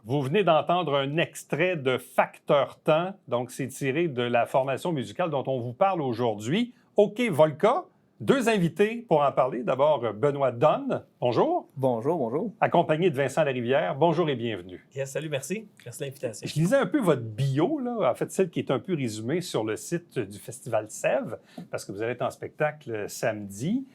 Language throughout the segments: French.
Vous venez d'entendre un extrait de Facteur Temps. Donc, c'est tiré de la formation musicale dont on vous parle aujourd'hui. OK Volca. Deux invités pour en parler. D'abord, Benoît Dunn. Bonjour. Bonjour, bonjour. Accompagné de Vincent Larivière. Bonjour et bienvenue. Yes, salut, merci. Merci de l'invitation. Je lisais un peu votre bio, là, en fait, celle qui est un peu résumée sur le site du Festival Sèvres, parce que vous allez être en spectacle samedi,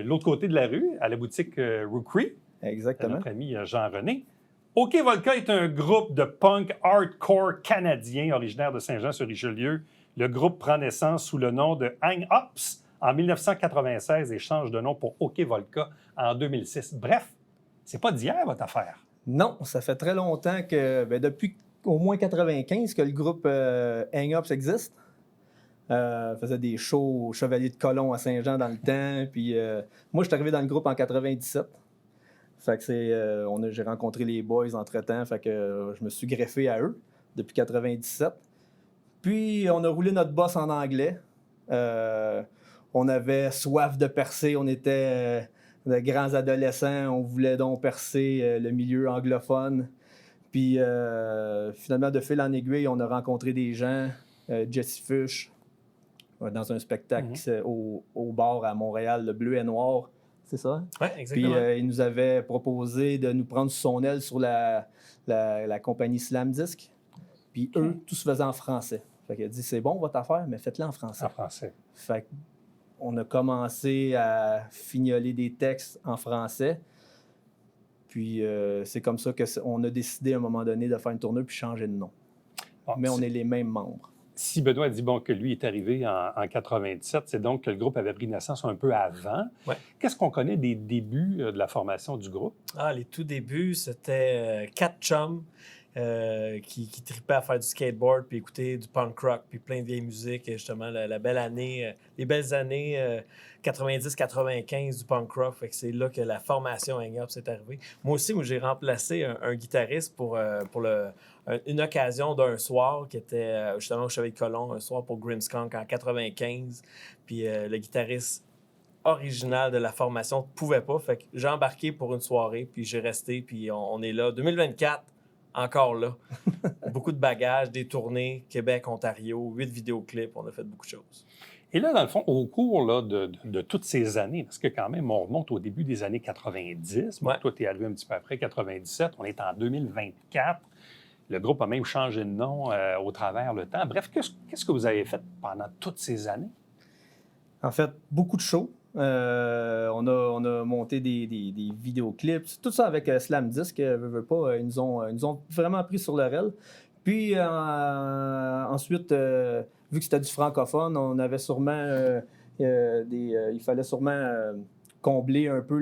l'autre côté de la rue, à la boutique Rookery. Exactement. Notre ami Jean-René. OK Volca est un groupe de punk hardcore canadien originaire de Saint-Jean-sur-Richelieu. Le groupe prend naissance sous le nom de Hang Ups en 1996 et change de nom pour OK Volca en 2006. Bref, c'est pas d'hier votre affaire. Non, ça fait très longtemps que, depuis au moins 95 que le groupe Hang Ups existe. Faisait des shows au Chevalier de Colomb à Saint-Jean dans le temps. Puis moi, je suis arrivé dans le groupe en 97. Fait que j'ai rencontré les boys entre-temps. Fait que je me suis greffé à eux depuis 97. Puis on a roulé notre boss en anglais. On avait soif de percer. On était de grands adolescents. On voulait donc percer le milieu anglophone. Puis finalement, de fil en aiguille, on a rencontré des gens. Jesse Fuchs, dans un spectacle au bar à Montréal, le Bleu et Noir. C'est ça? Oui, exactement. Puis il nous avait proposé de nous prendre sous son aile sur la compagnie Slam Disc. Puis eux, tout se faisait en français. Fait qu'il a dit, c'est bon votre affaire, mais faites-le en français. En français. Fait qu'on a commencé à fignoler des textes en français. Puis c'est comme ça qu'on a décidé à un moment donné de faire une tournée puis changer de nom. Bon, mais on est les mêmes membres. Si Benoît dit que lui est arrivé en 97, c'est donc que le groupe avait pris naissance un peu avant. Ouais. Qu'est-ce qu'on connaît des débuts de la formation du groupe? Les tout débuts, c'était 4 chums qui tripaient à faire du skateboard puis écouter du punk rock puis plein de vieilles musiques. Justement, la belle année, les belles années 90-95 du punk rock. Fait que c'est là que la formation Hang Up s'est arrivée. Moi aussi, j'ai remplacé un guitariste pour une occasion d'un soir qui était justement au Chevalier de Colomb, un soir pour Grimmskunk en 95. Puis le guitariste original de la formation ne pouvait pas. Fait que j'ai embarqué pour une soirée, puis j'ai resté, puis on est là. 2024, encore là. Beaucoup de bagages, des tournées, Québec, Ontario, 8 vidéoclips, on a fait beaucoup de choses. Et là, dans le fond, au cours là, de toutes ces années, parce que quand même, on remonte au début des années 90, Ouais. Toi, tu es arrivé un petit peu après, 97, on est en 2024. Le groupe a même changé de nom au travers le temps. Bref, qu'est-ce que vous avez fait pendant toutes ces années? En fait, beaucoup de shows. On a monté des vidéoclips. Tout ça avec Slam Disc. Veux pas, ils nous ont vraiment pris sur le rel. Puis ensuite, vu que c'était du francophone, on avait sûrement il fallait sûrement combler un peu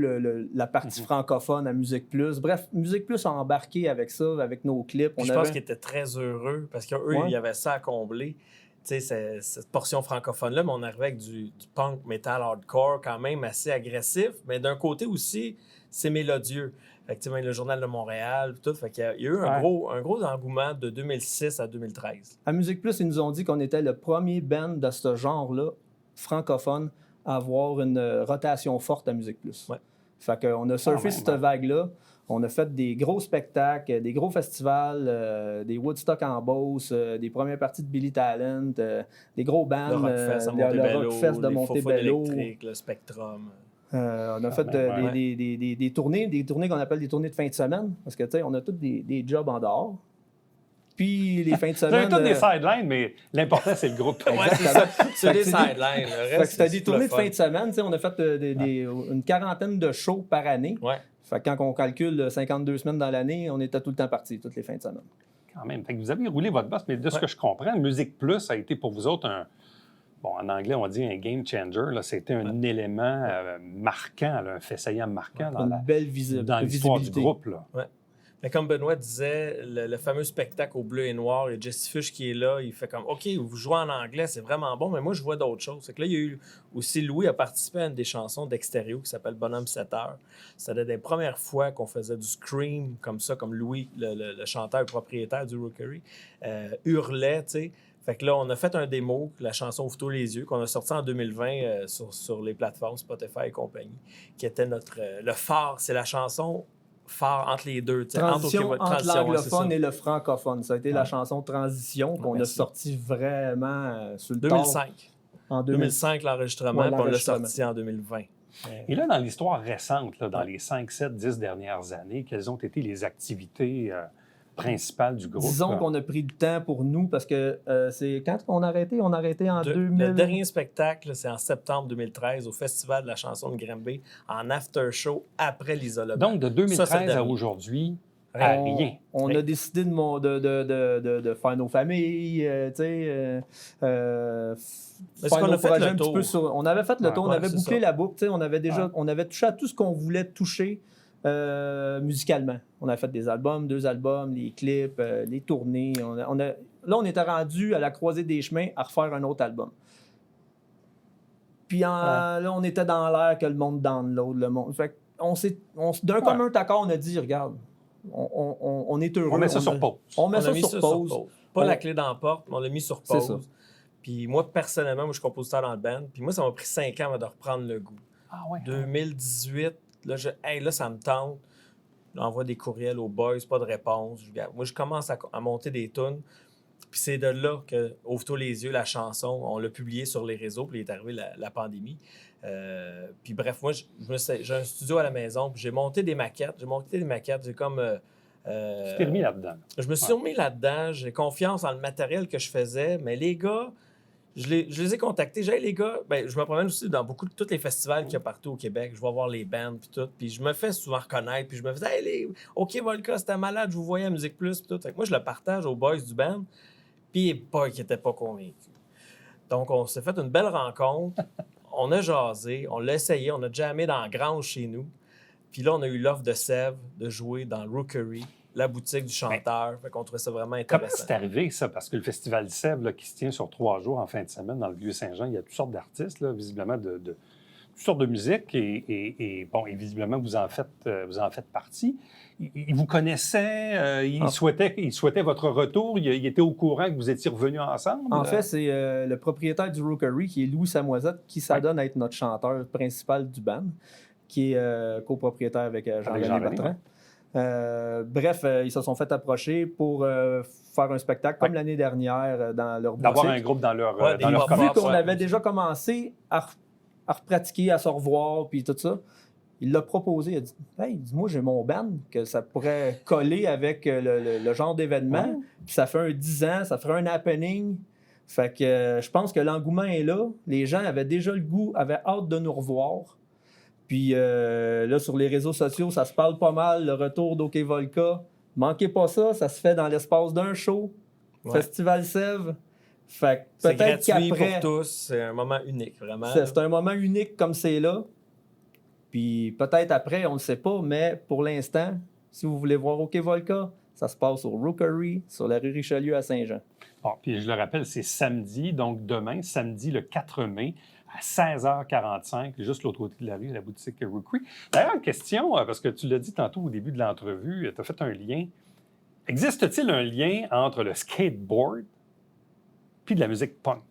la partie francophone à Musique Plus. Bref, Musique Plus a embarqué avec ça, avec nos clips. Je pense qu'ils étaient très heureux parce qu'eux, il y avait ça à combler. Tu sais, cette portion francophone-là, mais on arrivait avec du punk, metal, hardcore quand même assez agressif, mais d'un côté aussi, c'est mélodieux. Fait que, tu sais, même le Journal de Montréal, tout. Fait qu'il y a eu un gros engouement de 2006 à 2013. À Musique Plus, ils nous ont dit qu'on était le premier band de ce genre-là, francophone, à avoir une rotation forte à Musique Plus. Ouais. Fait qu'on a surfé cette vague-là. On a fait des gros spectacles, des gros festivals, des Woodstock en Beauce, des premières parties de Billy Talent, des gros bands. Le Rockfest le Rockfest de Montebello. Le Spectrum. On a fait des tournées qu'on appelle des tournées de fin de semaine, parce que, tu sais, on a tous des jobs en dehors. Puis les fins de semaine... Vous avez tous des sidelines, mais l'important, c'est le groupe. C'est des sidelines. Le reste, c'était des tournées de fin de semaine. Tu sais, on a fait une quarantaine de shows par année. Ouais. Fait que quand on calcule 52 semaines dans l'année, on était tout le temps partis, toutes les fins de semaine. Quand même. Fait que vous avez roulé votre boss, mais de ce que je comprends, Musique Plus a été pour vous autres en anglais, on dit un game changer. Là, c'était un élément marquant, un fait saillant marquant dans l'histoire du groupe. Là. Ouais. Mais comme Benoît disait, le fameux spectacle au bleu et noir, il y a Jesse Fuchs qui est là, il fait comme « OK, vous jouez en anglais, c'est vraiment bon, mais moi, je vois d'autres choses. » Fait que là, il y a eu aussi, Louis a participé à une des chansons d'Extérieur qui s'appelle « Bonhomme 7 heures ». C'était des premières fois qu'on faisait du scream comme ça, comme Louis, le chanteur et propriétaire du Rookery, hurlait, tu sais. Fait que là, on a fait un démo, la chanson Ouvre-toi les yeux, qu'on a sorti en 2020 sur les plateformes Spotify et compagnie, qui était le phare. C'est la chanson phare entre les deux. Transition entre l'anglophone et le francophone. Ça a été la Ouais. chanson Transition qu'on a Merci. sorti vraiment sur le 2005. tard. En 2005, l'enregistrement, Ouais, puis on l'a l'enregistrement. sorti en 2020. Et là, dans l'histoire récente, là, dans les 5, 7, 10 dernières années, quelles ont été les activités principales du groupe? Disons qu'on a pris du temps pour nous parce que c'est quand on a arrêté? On a arrêté en 2000. Le dernier spectacle, c'est en septembre 2013 au Festival de la chanson de Granby, en after-show après l'isolement. Donc, de 2013 Ça, c'est le à dernier. aujourd'hui, rien. On a décidé de faire nos familles, tu sais, Parce qu'on a fait le tour. On avait fait le tour, on Ouais, avait c'est bouclé ça. la boucle, tu sais, on avait touché à tout ce qu'on voulait toucher musicalement. On a fait des albums, 2 albums, les clips, les tournées. Là, on était rendu à la croisée des chemins à refaire un autre album. Puis là, on était dans l'air que le monde download, le monde. Fait d'un commun accord, on a dit, regarde, on est heureux. On met ça sur pause. On met On a ça mis sur pause. Pas On- la clé dans la porte, mais on l'a mis sur C'est ça. pause. Puis moi, personnellement, je suis compositeur dans le band. Puis moi, ça m'a pris 5 ans avant de reprendre le goût. Ah ouais. 2018, là, ça me tente. J'envoie des courriels aux boys, pas de réponse. Moi, je commence à monter des tunes. Puis c'est de là que Ouvre-toi les yeux, la chanson, on l'a publié sur les réseaux, puis il est arrivé la pandémie. Puis bref, moi, j'ai un studio à la maison, puis j'ai monté des maquettes. J'ai comme... Tu t'es remis là-dedans. Je me suis remis là-dedans, j'ai confiance dans le matériel que je faisais, mais les gars, je les ai contactés. J'ai les gars, je me promène aussi dans tous les festivals qu'il y a partout au Québec. Je vais voir les bands puis tout. Puis je me fais souvent reconnaître. Puis je me fais hey, OK, Volca, c'était malade, je vous voyais à Musique Plus. Puis tout. Fait que moi, je le partage aux boys du band. Puis ils n'étaient pas convaincus. Donc, on s'est fait une belle rencontre. On a jasé, on l'a essayé, on a jammé dans la grange chez nous. Puis là, on a eu l'offre de Sèvres de jouer dans Rookery, la boutique du chanteur. Fait qu'on trouvait ça vraiment Comment intéressant. c'est arrivé, ça? Parce que le Festival Sèvres, là, qui se tient sur 3 jours en fin de semaine dans le Vieux-Saint-Jean, il y a toutes sortes d'artistes, là, visiblement, de toutes sortes de musique. Et visiblement, vous en faites partie. Ils vous connaissaient, ils souhaitaient votre retour, ils étaient au courant que vous étiez revenus ensemble. En fait, c'est le propriétaire du Rookery, qui est Louis Samoisette, qui s'adonne à être notre chanteur principal du band, qui est copropriétaire avec Jean-René Bertrand. Bref, ils se sont fait approcher pour faire un spectacle comme l'année dernière dans leur boutique. D'avoir un groupe dans leur, Ouais, dans des leur pop-up. Vu commerce. qu'on avait déjà commencé à repratiquer, à se revoir, puis tout ça, il l'a proposé. Il a dit hey, dis-moi, j'ai mon band, que ça pourrait coller avec le genre d'événement. Ouais. Puis ça fait un 10 ans, ça ferait un happening. Fait que je pense que l'engouement est là. Les gens avaient déjà le goût, avaient hâte de nous revoir. Puis là, sur les réseaux sociaux, ça se parle pas mal, le retour d'OK Volca. Manquez pas ça, ça se fait dans l'espace d'un show. Ouais. Festival Sèvres. Fait que C'est peut-être gratuit qu'après, pour tous. C'est un moment unique, vraiment. c'est un moment unique comme c'est là. Puis peut-être après, on ne le sait pas, mais pour l'instant, si vous voulez voir OK Volca, ça se passe au Rookery, sur la rue Richelieu à Saint-Jean. Bon, puis je le rappelle, c'est samedi, donc demain, samedi le 4 mai, à 16h45, juste l'autre côté de la rue, à la boutique Rookery. D'ailleurs, question, parce que tu l'as dit tantôt au début de l'entrevue, tu as fait un lien. Existe-t-il un lien entre le skateboard puis de la musique punk?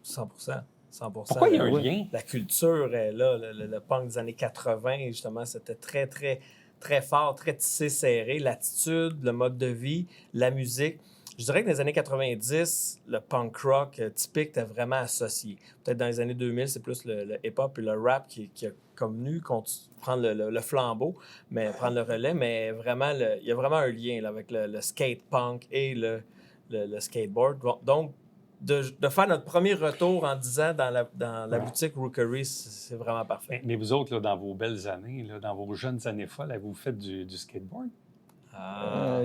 100%. 100%. Pourquoi il y a un oui. lien? La culture est là. Le punk des années 80, justement, c'était très, très, très fort, très tissé, serré. L'attitude, le mode de vie, la musique. Je dirais que dans les années 90, le punk rock typique était vraiment associé. Peut-être dans les années 2000, c'est plus le hip-hop et le rap qui a comme venu prendre le flambeau, mais prendre le relais. Mais vraiment, il y a vraiment un lien là, avec le skate punk et le skateboard. Donc, de faire notre premier retour en 10 ans dans la boutique Rookery, c'est vraiment parfait. Mais vous autres, là, dans vos belles années, là, dans vos jeunes années folles, avez-vous fait du skateboard?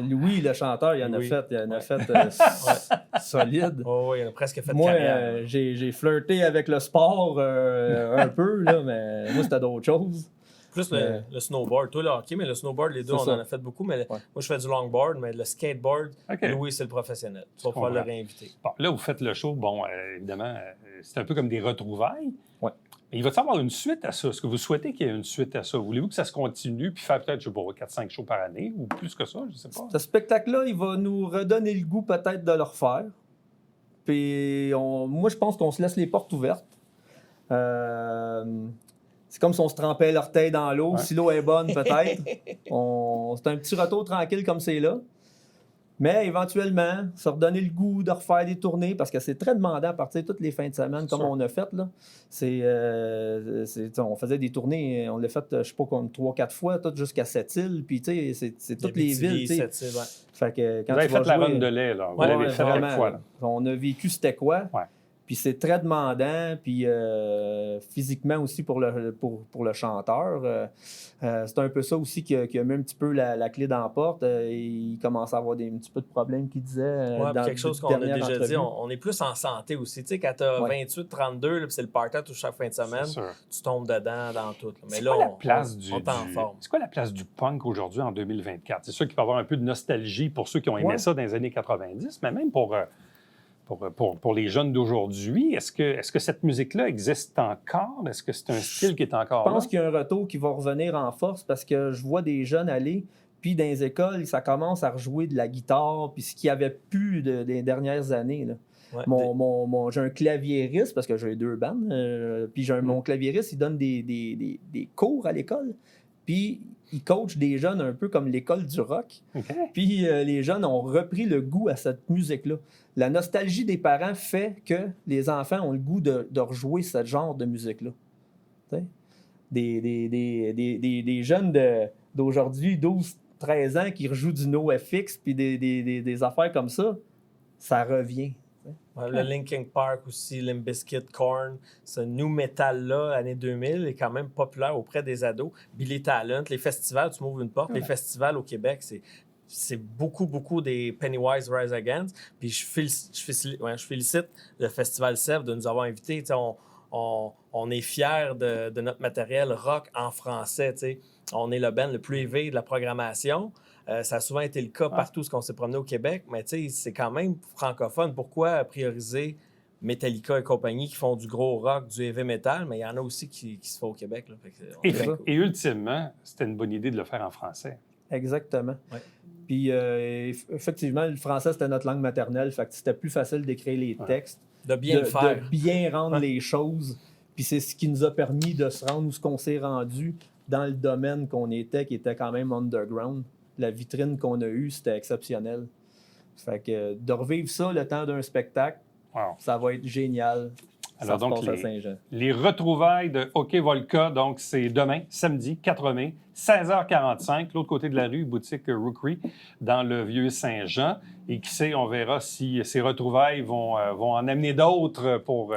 Louis, le chanteur, il en a Oui. fait, solide. Oh, oui, il a presque fait Moi, carrière. j'ai flirté avec le sport un peu, là, mais moi, c'était d'autres choses. Plus le snowboard. Toi, le hockey, mais le snowboard, les deux, C'est on ça. en a fait beaucoup. Mais Ouais. moi, je fais du longboard, mais le skateboard, OK. Louis, c'est le professionnel. Tu vas pouvoir le comprends. réinviter. Bon, là, vous faites le show. Bon, évidemment, c'est un peu comme des retrouvailles. Ouais. Mais il va y avoir une suite à ça? Est-ce que vous souhaitez qu'il y ait une suite à ça? Voulez-vous que ça se continue puis faire peut-être, je sais pas, 4-5 shows par année ou plus que ça? Je ne sais pas. Ce spectacle-là, il va nous redonner le goût peut-être de le refaire. puis moi, je pense qu'on se laisse les portes ouvertes. C'est comme si on se trempait l'orteil dans l'eau. Ouais. Si l'eau est bonne, peut-être. C'est un petit retour tranquille comme c'est là. Mais éventuellement, se redonner le goût de refaire des tournées, parce que c'est très demandant à partir de toutes les fins de semaine, comme on a fait. Là. On faisait des tournées, on l'a fait, je sais pas, comme 3-4 fois, toutes jusqu'à Sept-Îles. Puis, tu sais, c'est toutes les villes. tu sais. Sept-Îles, ouais. Fait que quand Vous avez tu vas fait la jouer- ronde de lait, là. Vous Ouais, l'avez fait vraiment, quelques fois, là. on a vécu c'était quoi. Ouais. Puis c'est très demandant, puis physiquement aussi pour le chanteur. C'est un peu ça aussi qui a mis un petit peu la clé dans la porte. Il commence à avoir un petit peu de problèmes, qu'il disait. Ouais, puis quelque chose qu'on a déjà dit, entrevue. on est plus en santé aussi. Tu sais, quand tu as Ouais. 28-32, puis c'est le party tout chaque fin de semaine, C'est sûr. tu tombes dedans dans tout. là. Mais C'est là, quoi la place on est en forme. C'est quoi la place du punk aujourd'hui en 2024? C'est sûr qu'il peut y avoir un peu de nostalgie pour ceux qui ont aimé Ouais. ça dans les années 90, mais même pour les jeunes d'aujourd'hui, est-ce que cette musique-là existe encore? Est-ce que c'est un style qui est encore Je pense là? qu'il y a un retour qui va revenir en force parce que je vois des jeunes aller, puis dans les écoles, ça commence à rejouer de la guitare, puis ce qu'il n'y avait plus des dernières années. Là. Ouais, J'ai un claviériste, parce que j'ai 2 bandes, puis mon claviériste, il donne des cours à l'école, puis il coach des jeunes un peu comme l'école du rock. OK. Puis les jeunes ont repris le goût à cette musique-là. La nostalgie des parents fait que les enfants ont le goût de rejouer ce genre de musique-là. Tu sais? Des jeunes d'aujourd'hui, 12-13 ans, qui rejouent du NoFX puis des affaires comme ça revient. Ouais, le Linkin Park aussi, Limp Bizkit, Korn, ce new metal-là, année 2000, est quand même populaire auprès des ados. Billy Talent, les festivals, tu m'ouvres une porte, les festivals au Québec, c'est beaucoup des Pennywise Rise Against. Puis je félicite le Festival Sèvres de nous avoir invités. Tu sais, on est fiers de notre matériel rock en français. Tu sais. On est le band le plus élevé de la programmation. Ça a souvent été le cas partout où on s'est promené au Québec, mais tu sais, c'est quand même francophone. Pourquoi prioriser Metallica et compagnie qui font du gros rock, du heavy metal, mais il y en a aussi qui se font au Québec. Là. Fait que Et ultimement, c'était une bonne idée de le faire en français. Exactement. Ouais. Puis effectivement, le français, c'était notre langue maternelle, fait que c'était plus facile d'écrire les textes, de bien le faire. de bien rendre les choses. Puis c'est ce qui nous a permis de se rendre où ce qu'on s'est rendu dans le domaine qu'on était, qui était quand même underground. La vitrine qu'on a eue, c'était exceptionnel. Fait que de revivre ça le temps d'un spectacle, Wow. ça va être génial. Alors Ça se donc, passe à Saint-Jean. les retrouvailles de Hockey Volca, donc c'est demain, samedi 4 mai, 16h45, l'autre côté de la rue, boutique Rookery, dans le Vieux-Saint-Jean. Et qui sait, on verra si ces retrouvailles vont en amener d'autres pour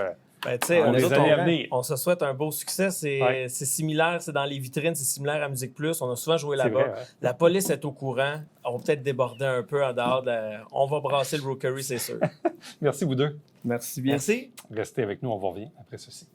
Ben, tu sais, dans nous les autres, années à venir. on se souhaite un beau succès. C'est similaire, c'est dans les vitrines, c'est similaire à Musique Plus. On a souvent joué C'est là-bas. vrai, ouais. La police est au courant. On va peut-être déborder un peu en dehors. On va brasser le Rookery, c'est sûr. Merci vous deux. Merci bien. Merci. Restez avec nous, on vous revient après ceci.